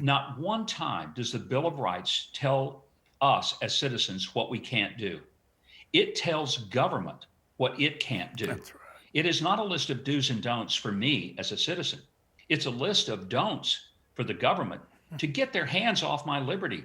Not one time does the Bill of Rights tell us as citizens what we can't do. It tells government what it can't do. That's right. It is not a list of do's and don'ts for me as a citizen. It's a list of don'ts for the government to get their hands off my liberty.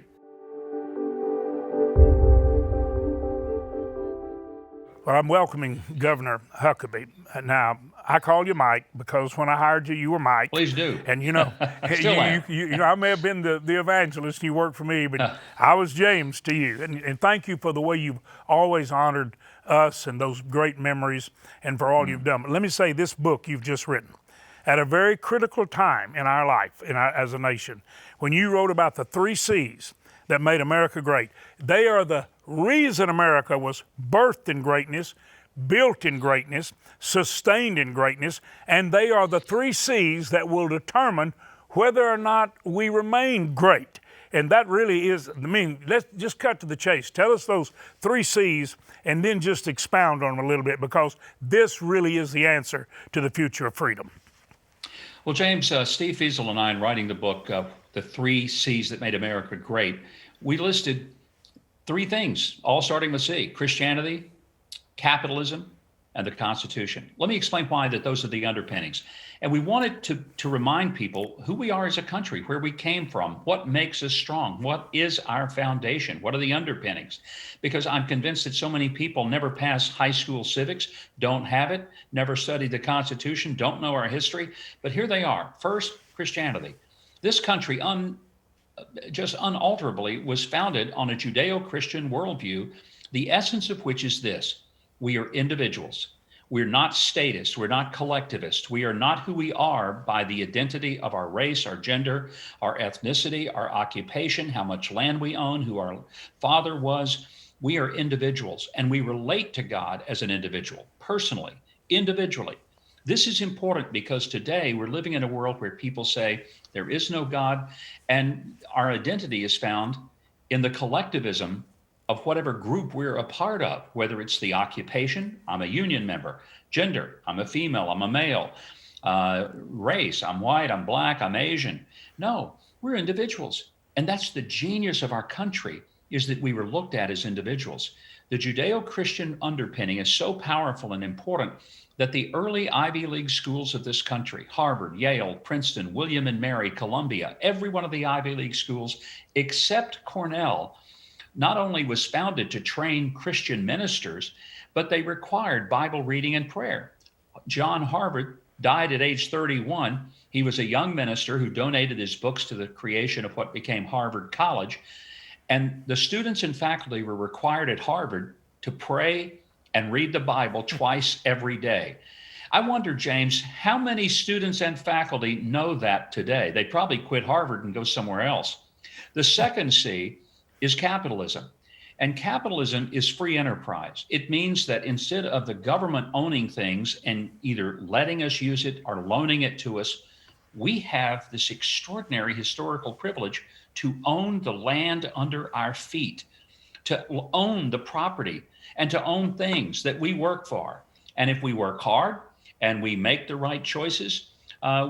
Well, I'm welcoming Governor Huckabee. Now, I call you Mike because when I hired you, you were Mike. Please do. And you know, Still am. I may have been the evangelist. You worked for me, but I was James to you. And thank you for the way you've always honored us and those great memories, and for all you've done. But let me say, this book you've just written, at a very critical time in our life, as a nation, when you wrote about the 3 C's that made America great. They are the reason America was birthed in greatness, built in greatness, sustained in greatness, and they are the 3 C's that will determine whether or not we remain great. And that really is, let's just cut to the chase. Tell us those 3 C's and then just expound on them a little bit, because this really is the answer to the future of freedom. Well, James, Steve Fiesel and I, in writing the book, The 3 C's That Made America Great, we listed 3 things, all starting with C: Christianity, capitalism, and the Constitution. Let me explain why those are the underpinnings. And we wanted to remind people who we are as a country, where we came from, what makes us strong, what is our foundation, what are the underpinnings. Because I'm convinced that so many people never pass high school civics, don't have it, never studied the Constitution, don't know our history, but here they are. First, Christianity. This country just unalterably was founded on a Judeo-Christian worldview, the essence of which is this: we are individuals. We're not statists. We're not collectivists. We are not who we are by the identity of our race, our gender, our ethnicity, our occupation, how much land we own, who our father was. We are individuals, and we relate to God as an individual, personally, individually. This is important because today we're living in a world where people say there is no God, and our identity is found in the collectivism of whatever group we're a part of, whether it's the occupation, I'm a union member; gender, I'm a female, I'm a male; race, I'm white, I'm black, I'm Asian. No, we're individuals. And that's the genius of our country, is that we were looked at as individuals. The Judeo-Christian underpinning is so powerful and important that the early Ivy League schools of this country, Harvard, Yale, Princeton, William and Mary, Columbia, every one of the Ivy League schools except Cornell, not only was founded to train Christian ministers, but they required Bible reading and prayer. John Harvard died at age 31. He was a young minister who donated his books to the creation of what became Harvard College. And the students and faculty were required at Harvard to pray and read the Bible twice every day. I wonder, James, how many students and faculty know that today? They probably quit Harvard and go somewhere else. The second C is capitalism. And capitalism is free enterprise. It means that instead of the government owning things and either letting us use it or loaning it to us, we have this extraordinary historical privilege to own the land under our feet, to own the property, and to own things that we work for. And if we work hard and we make the right choices,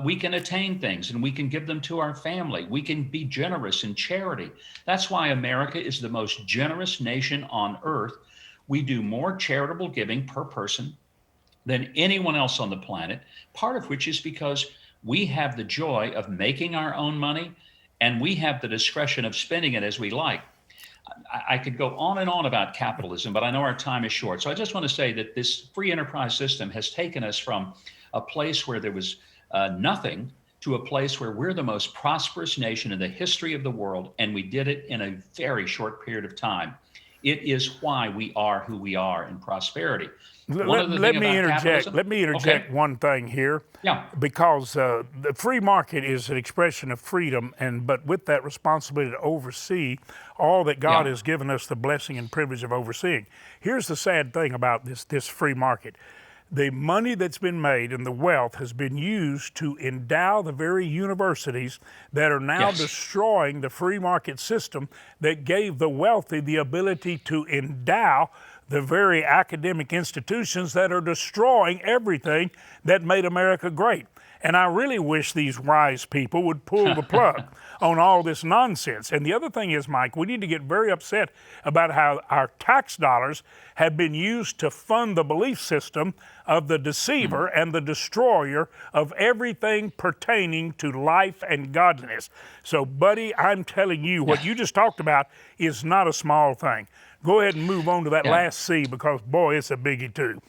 we can attain things and we can give them to our family. We can be generous in charity. That's why America is the most generous nation on earth. We do more charitable giving per person than anyone else on the planet, part of which is because we have the joy of making our own money and we have the discretion of spending it as we like. I could go on and on about capitalism, but I know our time is short. So I just want to say that this free enterprise system has taken us from a place where there was nothing to a place where we're the most prosperous nation in the history of the world, and we did it in a very short period of time. It is why we are who we are in prosperity. Let me interject one thing here. Yeah. Because the free market is an expression of freedom, but with that responsibility to oversee all that God has given us the blessing and privilege of overseeing. Here's the sad thing about this free market. The money that's been made and the wealth has been used to endow the very universities that are now destroying the free market system that gave the wealthy the ability to endow the very academic institutions that are destroying everything that made America great. And I really wish these wise people would pull the plug on all this nonsense. And the other thing is, Mike, we need to get very upset about how our tax dollars have been used to fund the belief system of the deceiver and the destroyer of everything pertaining to life and godliness. So, buddy, I'm telling you, what you just talked about is not a small thing. Go ahead and move on to that last C, because, boy, it's a biggie, too.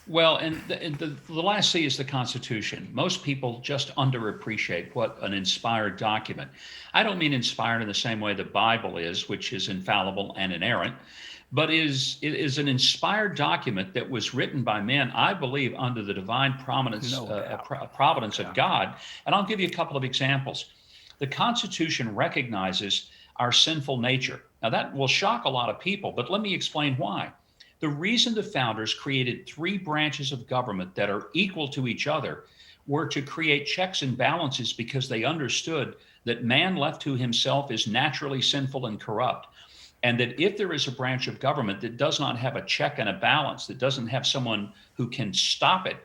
Well, and the last C is the Constitution. Most people just underappreciate what an inspired document. I don't mean inspired in the same way the Bible is, which is infallible and inerrant, but it is an inspired document that was written by men, I believe, under the divine providence of God. And I'll give you a couple of examples. The Constitution recognizes our sinful nature. Now, that will shock a lot of people, but let me explain why. The reason the founders created three branches of government that are equal to each other were to create checks and balances, because they understood that man left to himself is naturally sinful and corrupt. And that if there is a branch of government that does not have a check and a balance, that doesn't have someone who can stop it,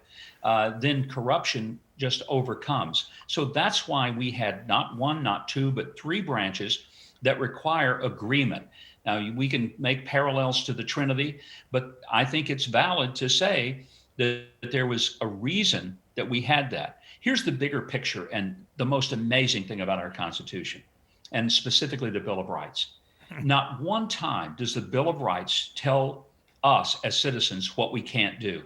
then corruption just overcomes. So that's why we had not one, not two, but three branches that require agreement. Now, we can make parallels to the Trinity, but I think it's valid to say that there was a reason that we had that. Here's the bigger picture and the most amazing thing about our Constitution, and specifically the Bill of Rights. Not one time does the Bill of Rights tell us as citizens what we can't do.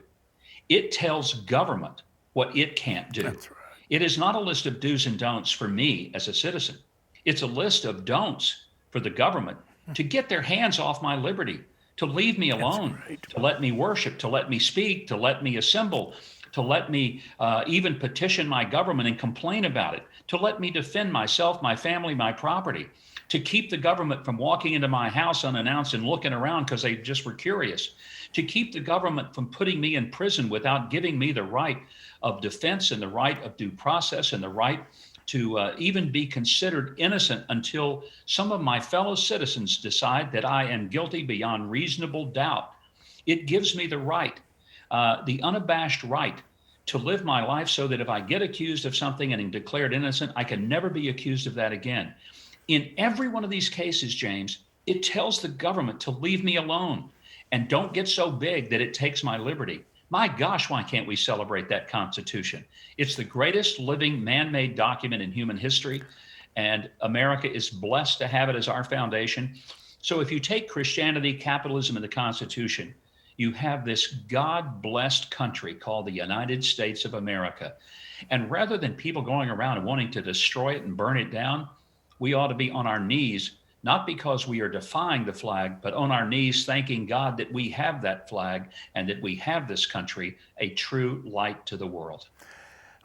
It tells government what it can't do. That's right. It is not a list of do's and don'ts for me as a citizen. It's a list of don'ts for the government to get their hands off my liberty, to leave me alone, to let me worship, to let me speak, to let me assemble, to let me even petition my government and complain about it, to let me defend myself, my family, my property, to keep the government from walking into my house unannounced and looking around because they just were curious, to keep the government from putting me in prison without giving me the right of defense and the right of due process and the right to even be considered innocent until some of my fellow citizens decide that I am guilty beyond reasonable doubt. It gives me the right, the unabashed right, to live my life so that if I get accused of something and am declared innocent, I can never be accused of that again. In every one of these cases, James, it tells the government to leave me alone and don't get so big that it takes my liberty. My gosh, why can't we celebrate that Constitution? It's the greatest living man-made document in human history, and America is blessed to have it as our foundation. So if you take Christianity, capitalism, and the Constitution, you have this God-blessed country called the United States of America. And rather than people going around and wanting to destroy it and burn it down, we ought to be on our knees, not because we are defying the flag, but on our knees thanking God that we have that flag and that we have this country, a true light to the world.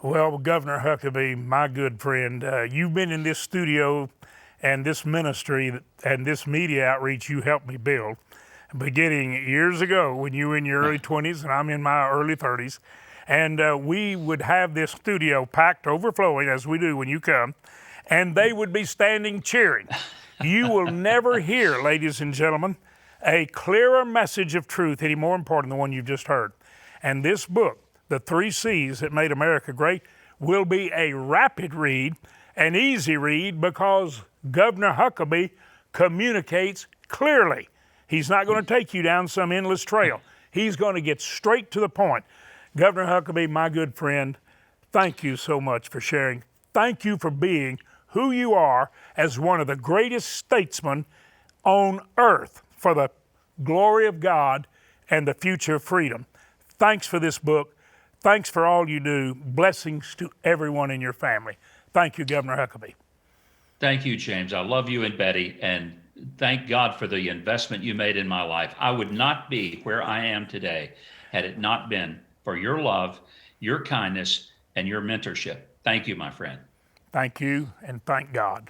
Well, Governor Huckabee, my good friend, you've been in this studio and this ministry and this media outreach you helped me build, beginning years ago when you were in your early 20s and I'm in my early 30s. And we would have this studio packed, overflowing, as we do when you come, and they would be standing cheering. You will never hear, ladies and gentlemen, a clearer message of truth any more important than the one you've just heard. And this book, The Three C's That Made America Great, will be a rapid read, an easy read, because Governor Huckabee communicates clearly. He's not going to take you down some endless trail. He's going to get straight to the point. Governor Huckabee, my good friend, thank you so much for sharing. Thank you for being who you are as one of the greatest statesmen on earth for the glory of God and the future of freedom. Thanks for this book. Thanks for all you do. Blessings to everyone in your family. Thank you, Governor Huckabee. Thank you, James. I love you and Betty, and thank God for the investment you made in my life. I would not be where I am today had it not been for your love, your kindness, and your mentorship. Thank you, my friend. Thank you, and thank God.